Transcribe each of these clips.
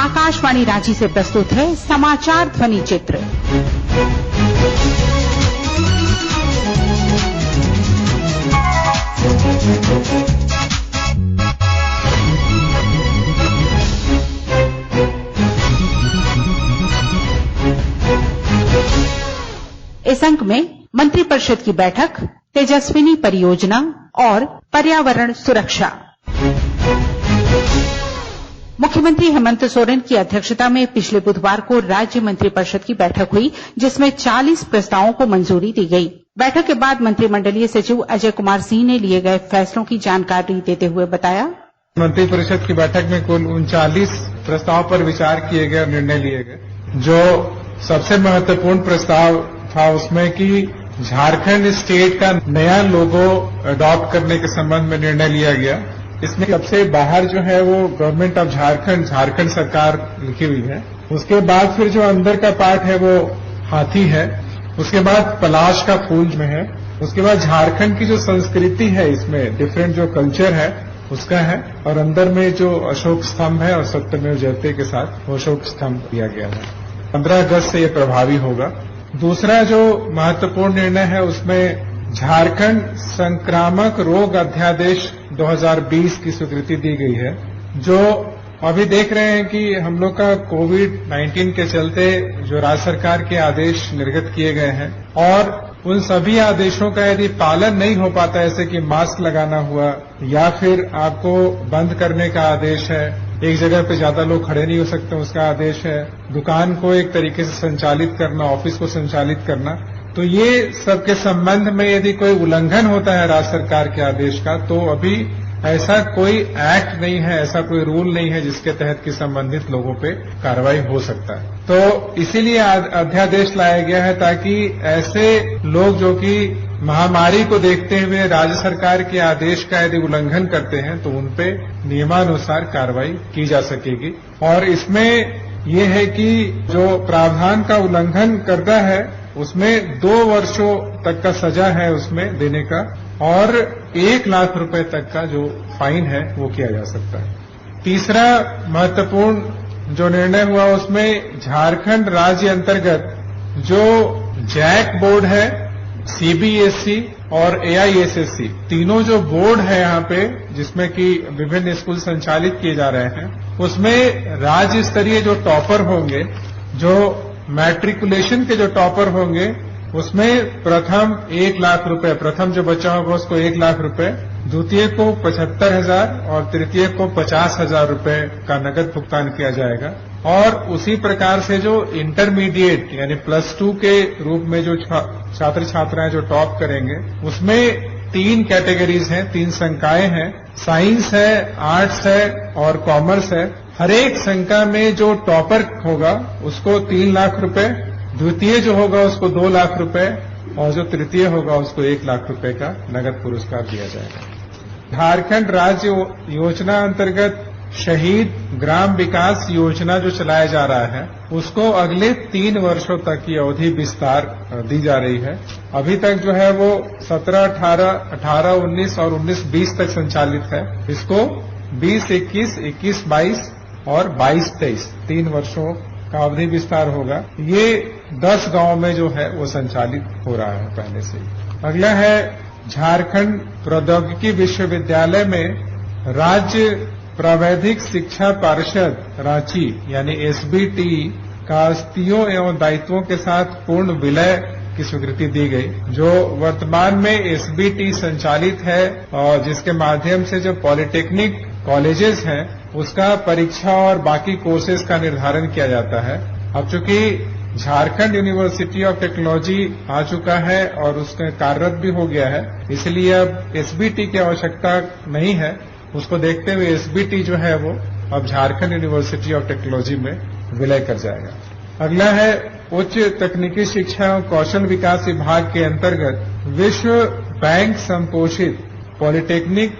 आकाशवाणी रांची से प्रस्तुत है समाचार ध्वनि चित्र। इस अंक में मंत्रिपरिषद की बैठक, तेजस्विनी परियोजना और पर्यावरण सुरक्षा। मुख्यमंत्री हेमंत सोरेन की अध्यक्षता में पिछले बुधवार को राज्य मंत्रिपरिषद की बैठक हुई, जिसमें 40 प्रस्तावों को मंजूरी दी गई। बैठक के बाद मंत्रिमंडलीय सचिव अजय कुमार सिंह ने लिए गए फैसलों की जानकारी देते हुए बताया, मंत्रिपरिषद की बैठक में कुल 39 प्रस्ताव पर विचार किए गए और निर्णय लिए गए। जो सबसे महत्वपूर्ण प्रस्ताव था उसमें कि झारखंड स्टेट का नया लोगो अडॉप्ट करने के संबंध में निर्णय लिया गया। इसमें सबसे बाहर जो है वो गवर्नमेंट ऑफ झारखंड सरकार लिखी हुई है। उसके बाद फिर जो अंदर का पार्ट है वो हाथी है। उसके बाद पलाश का फूल में है। उसके बाद झारखंड की जो संस्कृति है, इसमें डिफरेंट जो कल्चर है उसका है, और अंदर में जो अशोक स्तंभ है और सत्यमेव जयते के साथ वो अशोक स्तंभ दिया गया है। 15 अगस्त से ये प्रभावी होगा। दूसरा जो महत्वपूर्ण निर्णय है उसमें झारखंड संक्रामक रोग अध्यादेश 2020 की स्वीकृति दी गई है। जो अभी देख रहे हैं कि हम लोग का कोविड-19 के चलते जो राज्य सरकार के आदेश निर्गत किए गए हैं और उन सभी आदेशों का यदि पालन नहीं हो पाता, जैसे कि मास्क लगाना हुआ या फिर आपको बंद करने का आदेश है, एक जगह पे ज्यादा लोग खड़े नहीं हो सकते उसका आदेश है, दुकान को एक तरीके से संचालित करना, ऑफिस को संचालित करना, तो ये सबके संबंध में यदि कोई उल्लंघन होता है राज्य सरकार के आदेश का, तो अभी ऐसा कोई एक्ट नहीं है, ऐसा कोई रूल नहीं है जिसके तहत कि संबंधित लोगों पे कार्रवाई हो सकता है। तो इसीलिए अध्यादेश लाया गया है ताकि ऐसे लोग जो कि महामारी को देखते हुए राज्य सरकार के आदेश का यदि उल्लंघन करते हैं तो उनपे नियमानुसार कार्रवाई की जा सकेगी। और इसमें ये है कि जो प्रावधान का उल्लंघन करता है उसमें 2 वर्षों तक का सजा है उसमें देने का, और 1 लाख रुपए तक का जो फाइन है वो किया जा सकता है। तीसरा महत्वपूर्ण जो निर्णय हुआ उसमें झारखंड राज्य अंतर्गत जो जैक बोर्ड है, सीबीएसई और एआईएसएसई, तीनों जो बोर्ड है यहाँ पे जिसमें कि विभिन्न स्कूल संचालित किए जा रहे हैं, उसमें राज्य स्तरीय जो टॉपर होंगे, जो मैट्रिकुलेशन के जो टॉपर होंगे, उसमें प्रथम 1 लाख रुपए, प्रथम जो बच्चा होगा उसको 1 लाख रुपए, द्वितीय को 75,000 और तृतीय को 50,000 रुपए का नगद भुगतान किया जाएगा। और उसी प्रकार से जो इंटरमीडिएट यानी +2 के रूप में जो छात्र छात्राएं जो टॉप करेंगे, उसमें 3 कैटेगरीज हैं, 3 संकायें हैं, साइंस है, आर्ट्स है और कॉमर्स है। हर एक संकाय में जो टॉपर होगा उसको 3 लाख रुपए, द्वितीय जो होगा उसको 2 लाख रुपए और जो तृतीय होगा उसको 1 लाख रुपए का नगद पुरस्कार दिया जाएगा। झारखंड राज्य योजना अंतर्गत शहीद ग्राम विकास योजना जो चलाया जा रहा है उसको अगले 3 वर्षों तक की अवधि विस्तार दी जा रही है। अभी तक जो है वो 17-18, 18-19 और 19-20 तक संचालित है। इसको 20-21, 21-22 और 22-23 3 वर्षों का अवधि विस्तार होगा। ये 10 गांव में जो है वो संचालित हो रहा है पहले से ही। अगला है झारखंड प्रौद्योगिकी विश्वविद्यालय में राज्य प्रावैधिक शिक्षा पार्षद रांची यानी एसबीटी का आस्तियों एवं दायित्वों के साथ पूर्ण विलय की स्वीकृति दी गई। जो वर्तमान में एसबीटी संचालित है और जिसके माध्यम से जो पॉलिटेक्निक कॉलेजेस हैं उसका परीक्षा और बाकी कोर्सेज का निर्धारण किया जाता है। अब चूंकि झारखंड यूनिवर्सिटी ऑफ टेक्नोलॉजी आ चुका है और उसका कार्यरत भी हो गया है, इसलिए अब एसबीटी की आवश्यकता नहीं है। उसको देखते हुए एसबीटी जो है वो अब झारखंड यूनिवर्सिटी ऑफ टेक्नोलॉजी में विलय कर जाएगा। अगला है उच्च तकनीकी शिक्षा और कौशल विकास विभाग के अंतर्गत विश्व बैंक संपोषित पॉलिटेक्निक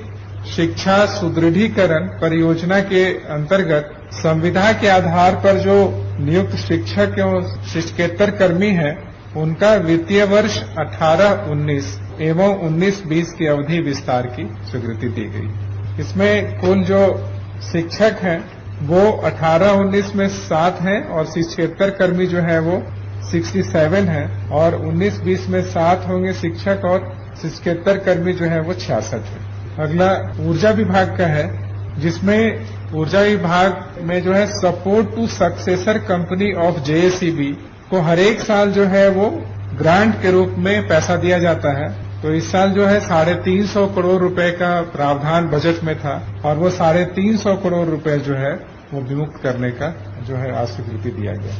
शिक्षा सुदृढ़ीकरण परियोजना के अंतर्गत संविदा के आधार पर जो नियुक्त शिक्षक एवं शिक्षकेतर कर्मी हैं उनका वित्तीय वर्ष 18-19 एवं 19-20 की अवधि विस्तार की स्वीकृति दी गई। इसमें कुल जो शिक्षक हैं वो 18-19 में 7 हैं और 76 कर्मी जो है वो 67 हैं और 19-20 में 7 होंगे शिक्षक और 77 कर्मी जो है वो 66 है। अगला ऊर्जा विभाग का है, जिसमें ऊर्जा विभाग में जो है support to successor company of JACB को हर एक साल जो है वो ग्रांट के रूप में पैसा दिया जाता है। तो इस साल जो है 350 करोड़ रुपए का प्रावधान बजट में था और वो 350 करोड़ रुपए जो है वो विमुक्त करने का जो है अस्वीकृति दिया गया।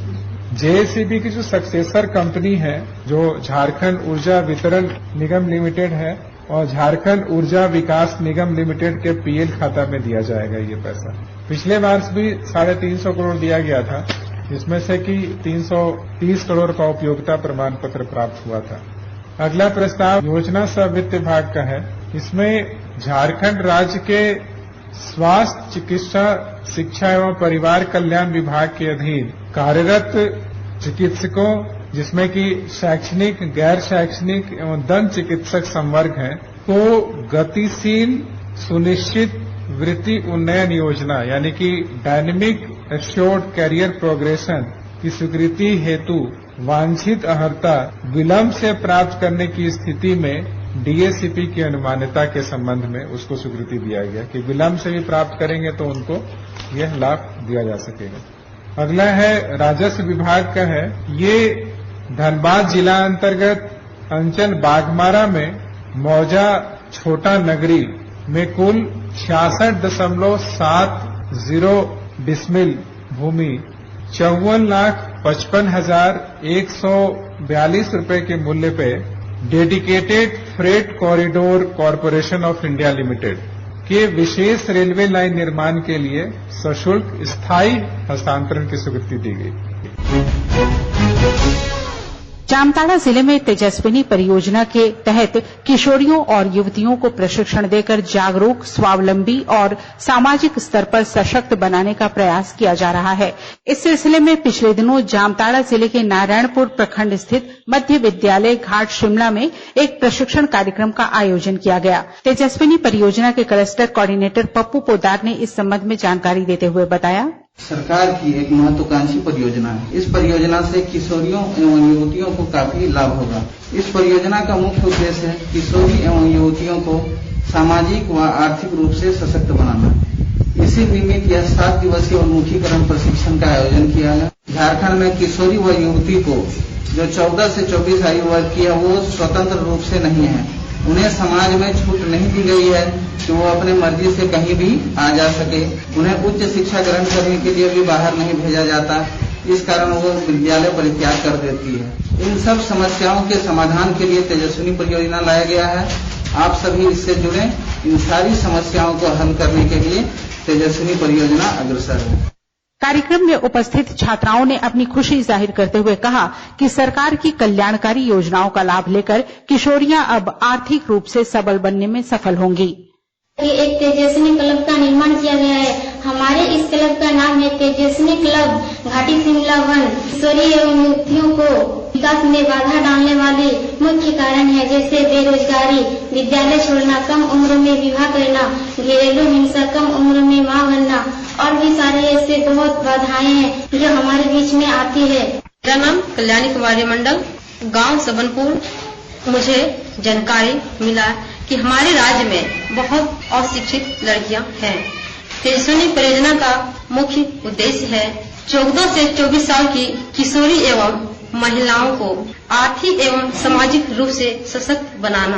जेएसीबी की जो सक्सेसर कंपनी है जो झारखंड ऊर्जा वितरण निगम लिमिटेड है और झारखंड ऊर्जा विकास निगम लिमिटेड के पीएल खाता में दिया जाएगा ये पैसा। पिछले वर्ष भी 350 करोड़ दिया गया था, जिसमें से कि 330 करोड़ का उपयोगिता प्रमाण पत्र प्राप्त हुआ था। अगला प्रस्ताव योजना सह वित्त विभाग का है। इसमें झारखंड राज्य के स्वास्थ्य, चिकित्सा, शिक्षा एवं परिवार कल्याण विभाग के अधीन कार्यरत चिकित्सकों, जिसमें कि शैक्षणिक, गैर शैक्षणिक एवं दंत चिकित्सक संवर्ग हैं, को गतिशील सुनिश्चित वृत्ति उन्नयन योजना यानी कि डायनेमिक एश्योर्ड कैरियर प्रोग्रेशन की स्वीकृति हेतु वांछित अर्हता विलंब से प्राप्त करने की स्थिति में डीएसीपी की अनुमान्यता के संबंध में उसको स्वीकृति दिया गया कि विलंब से भी प्राप्त करेंगे तो उनको यह लाभ दिया जा सकेगा। अगला है राजस्व विभाग का है। ये धनबाद जिला अंतर्गत अंचल बाघमारा में मौजा छोटा नगरी में कुल 66.70 डिसमिल भूमि 54,55,142 रुपए के मूल्य पे dedicated freight corridor corporation of India limited के विशेष रेलवे लाइन निर्माण के लिए सशुल्क स्थायी हस्तांतरण की स्वीकृति दी गई। जामताड़ा जिले में तेजस्विनी परियोजना के तहत किशोरियों और युवतियों को प्रशिक्षण देकर जागरूक, स्वावलंबी और सामाजिक स्तर पर सशक्त बनाने का प्रयास किया जा रहा है। इस सिलसिले में पिछले दिनों जामताड़ा जिले के नारायणपुर प्रखंड स्थित मध्य विद्यालय घाट शिमला में एक प्रशिक्षण कार्यक्रम का आयोजन किया गया। तेजस्विनी परियोजना के क्लस्टर कोऑर्डिनेटर पप्पू पोदार ने इस संबंध में जानकारी देते हुए बताया, सरकार की एक महत्वाकांक्षी परियोजना है। इस परियोजना से किशोरियों एवं युवतियों को काफी लाभ होगा। इस परियोजना का मुख्य उद्देश्य है किशोरी एवं युवतियों को सामाजिक व आर्थिक रूप से सशक्त बनाना। इसी निमित्त यह 7 दिवसीय उन्मुखीकरण प्रशिक्षण का आयोजन किया गया। झारखंड में किशोरी व युवती को जो 14 से 24 आयु वर्ग की है वो स्वतंत्र रूप से नहीं है। उन्हें समाज में छूट नहीं दी गई है कि वो अपने मर्जी से कहीं भी आ जा सके। उन्हें उच्च शिक्षा ग्रहण करने के लिए भी बाहर नहीं भेजा जाता, इस कारण वो विद्यालय परित्याग कर देती है। इन सब समस्याओं के समाधान के लिए तेजस्विनी परियोजना लाया गया है। आप सभी इससे जुड़े। इन सारी समस्याओं को हल करने के लिए तेजस्विनी परियोजना अग्रसर है। कार्यक्रम में उपस्थित छात्राओं ने अपनी खुशी जाहिर करते हुए कहा कि सरकार की कल्याणकारी योजनाओं का लाभ लेकर किशोरियां अब आर्थिक रूप से सबल बनने में सफल होंगी। एक तेजस्विनी क्लब का निर्माण किया गया है। हमारे इस क्लब का नाम है तेजस्विनी क्लब घाटी शिमला 1। किशोरी एवं युवतियों को विकास में बाधा डालने वाले मुख्य कारण है, जैसे बेरोजगारी, विद्यालय छोड़ना, कम उम्र में विवाह करना, घरेलू हिंसा, कम उम्र में मां बनना और भी सारे ऐसे बहुत बाधाएं हैं जो हमारे बीच में आती है। मेरा नाम कल्याणी कुमारी मंडल, गांव सबनपुर। मुझे जानकारी मिला कि हमारे राज्य में बहुत अशिक्षित लड़कियां हैं। तेजस्विनी परियोजना का मुख्य उद्देश्य है 14 से 24 साल की किशोरी एवं महिलाओं को आर्थिक एवं सामाजिक रूप से सशक्त बनाना।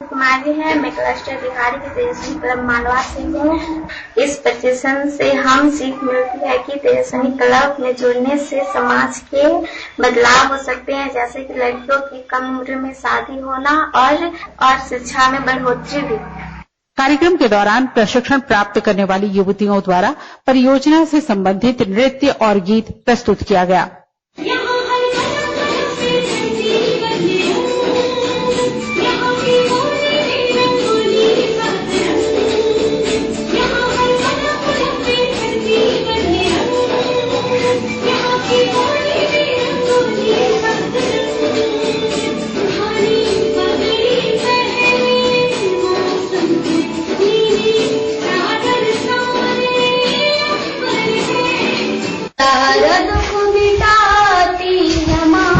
कुमारी है, मैं क्लस्टर अधिकारी की तेजस्विनी क्लब मालवा से हूँ। इस प्रशिक्षण से हम सीख मिलती है कि तेजस्विनी क्लब में जुड़ने से समाज के बदलाव हो सकते हैं, जैसे कि लड़कियों की कम उम्र में शादी होना और शिक्षा में बढ़ोतरी भी। कार्यक्रम के दौरान प्रशिक्षण प्राप्त करने वाली युवतियों द्वारा परियोजना से संबंधित नृत्य और गीत प्रस्तुत किया गया। सारा दुख मिटाती है माँ,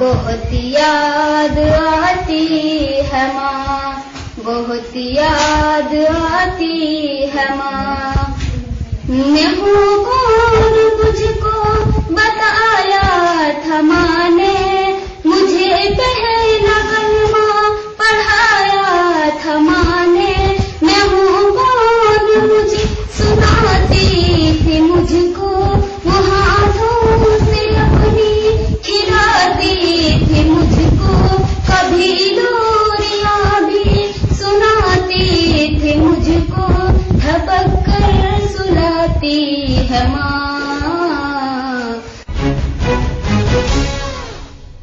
बहुत याद आती है माँ, बहुत याद आती है माँ। मैं हूँ कौन मुझको बताया था माँ ने, मुझे पहला कलमा पढ़ाया था माँ ने। मैं हूँ कौन मुझे सुनाती थी मुझको, वो हाथों से अपनी खिलाती थी मुझको। कभी लोरियां भी सुनाती थी मुझको, धपक कर सुलाती है माँ।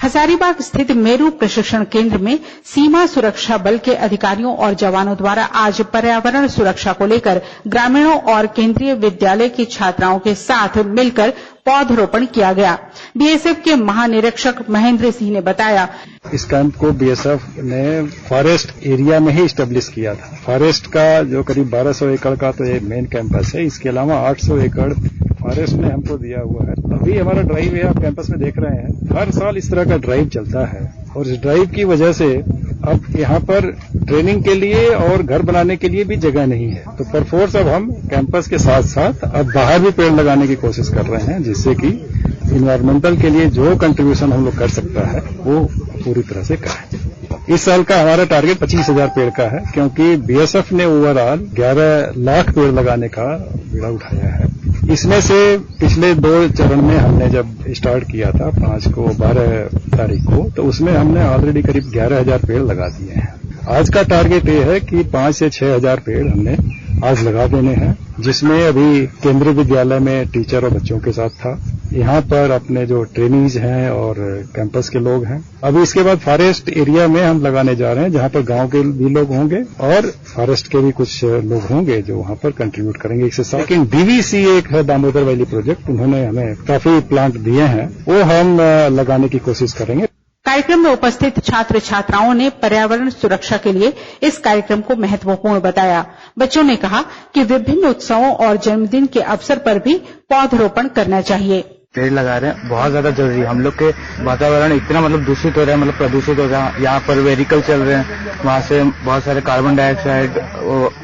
हजारीबाग स्थित मेरू प्रशिक्षण केंद्र में सीमा सुरक्षा बल के अधिकारियों और जवानों द्वारा आज पर्यावरण सुरक्षा को लेकर ग्रामीणों और केंद्रीय विद्यालय की छात्राओं के साथ मिलकर पौधरोपण किया गया। बीएसएफ के महानिरीक्षक महेंद्र सिंह ने बताया, इस कैंप को बीएसएफ ने फॉरेस्ट एरिया में ही एस्टेब्लिश किया था। फॉरेस्ट का जो करीब 1200 एकड़ का तो ये मेन कैंपस है, इसके अलावा 800 एकड़ फॉरेस्ट ने हमको दिया हुआ है। अभी हमारा ड्राइव है, आप कैंपस में देख रहे हैं, हर साल इस तरह का ड्राइव चलता है और इस ड्राइव की वजह से अब यहाँ पर ट्रेनिंग के लिए और घर बनाने के लिए भी जगह नहीं है। तो परफोर्स अब हम कैंपस के साथ साथ अब बाहर भी पेड़ लगाने की कोशिश कर रहे हैं, जिससे कि इन्वायरमेंटल के लिए जो कंट्रीब्यूशन हम लोग कर सकता है वो पूरी तरह से करें। इस साल का हमारा टारगेट 25,000 पेड़ का है, क्योंकि बीएसएफ ने ओवरऑल 11 लाख पेड़ लगाने का बीड़ा उठाया है। इसमें से पिछले 2 चरण में हमने जब स्टार्ट किया था 5 को 12 तारीख को, तो उसमें हमने ऑलरेडी करीब 11,000 पेड़ लगा दिए हैं। आज का टारगेट ये है कि 5 से 6,000 पेड़ हमने आज लगा देने हैं, जिसमें अभी केंद्रीय विद्यालय में टीचर और बच्चों के साथ था, यहाँ पर अपने जो ट्रेनीज हैं और कैंपस के लोग हैं। अभी इसके बाद फॉरेस्ट एरिया में हम लगाने जा रहे हैं, जहाँ पर गांव के भी लोग होंगे और फॉरेस्ट के भी कुछ लोग होंगे जो वहाँ पर कंट्रीब्यूट करेंगे। इससे साथ लेकिन डीवीसी एक है दामोदर वैली प्रोजेक्ट, उन्होंने हमें काफी प्लांट दिए हैं, वो हम लगाने की कोशिश करेंगे। कार्यक्रम में उपस्थित छात्र छात्राओं ने पर्यावरण सुरक्षा के लिए इस कार्यक्रम को महत्वपूर्ण बताया। बच्चों ने कहा कि विभिन्न उत्सवों और जन्मदिन के अवसर पर भी पौधरोपण करना चाहिए। पेड़ लगा रहे हैं बहुत ज्यादा जरूरी है। हम लोग के वातावरण इतना दूषित हो रहा है, प्रदूषित हो रहा है। यहाँ पर व्हीकल चल रहे हैं, वहाँ से बहुत सारे कार्बन डाइऑक्साइड,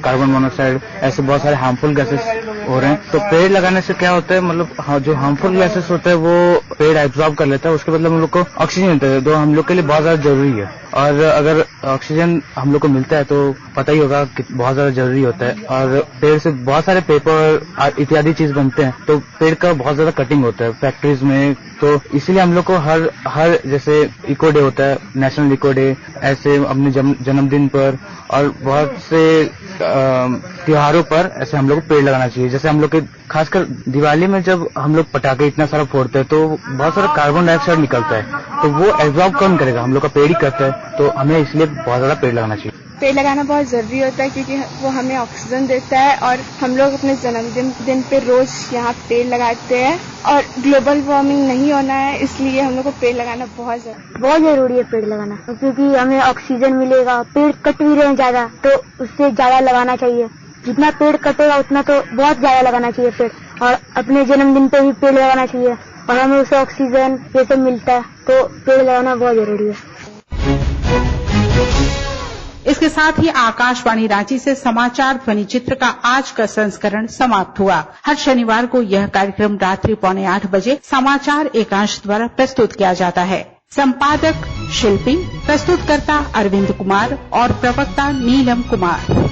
कार्बन मोनोऑक्साइड, ऐसे बहुत सारे हार्मफुल गैसेस हो रहे हैं। तो पेड़ लगाने से क्या होता है, जो हार्मफुल गैसेस होते हैं वो पेड़ एब्जॉर्ब कर लेता है, उसके बदले हम लोग को ऑक्सीजन मिलता है, जो हम लोग के लिए बहुत ज्यादा जरूरी है। और अगर ऑक्सीजन हम लोग को मिलता है तो पता ही होगा कि बहुत ज्यादा जरूरी होता है। और पेड़ से बहुत सारे पेपर इत्यादि चीज बनते हैं, तो पेड़ का बहुत ज्यादा कटिंग होता है फैक्ट्रीज में। तो इसीलिए हम लोग को हर जैसे इको डे होता है, नेशनल इको डे, ऐसे अपने जन्मदिन पर और बहुत से त्योहारों पर ऐसे हम लोग को पेड़ लगाना चाहिए। जैसे हम लोग के खासकर दिवाली में जब हम लोग पटाखे इतना सारा फोड़ते हैं तो बहुत सारा कार्बन डाइऑक्साइड निकलता है, तो वो एब्जॉर्ब कौन करेगा, हम लोग का पेड़ ही करता है। तो हमें इसलिए बहुत ज्यादा पेड़ लगाना चाहिए। पेड़ लगाना बहुत जरूरी होता है, क्योंकि वो हमें ऑक्सीजन देता है और हम लोग अपने जन्मदिन पे रोज यहाँ पेड़ लगाते हैं। और ग्लोबल वार्मिंग नहीं होना है, इसलिए हम लोग को पेड़ लगाना बहुत जरूरी है। पेड़ लगाना क्योंकि हमें ऑक्सीजन मिलेगा। पेड़ कट भी रहे हैं ज्यादा, तो उससे ज्यादा लगाना चाहिए। जितना पेड़ कटेगा उतना तो बहुत ज्यादा लगाना चाहिए पेड़। और अपने जन्मदिन पे भी पेड़ लगाना चाहिए और हमें उससे ऑक्सीजन ये सब मिलता है, तो पेड़ लगाना बहुत जरूरी है। इसके साथ ही आकाशवाणी रांची से समाचार ध्वनि चित्र का आज का संस्करण समाप्त हुआ। हर शनिवार को यह कार्यक्रम रात्रि 7:45 बजे समाचार एकांश द्वारा प्रस्तुत किया जाता है। संपादक शिल्पी, प्रस्तुतकर्ता अरविंद कुमार और प्रवक्ता नीलम कुमार।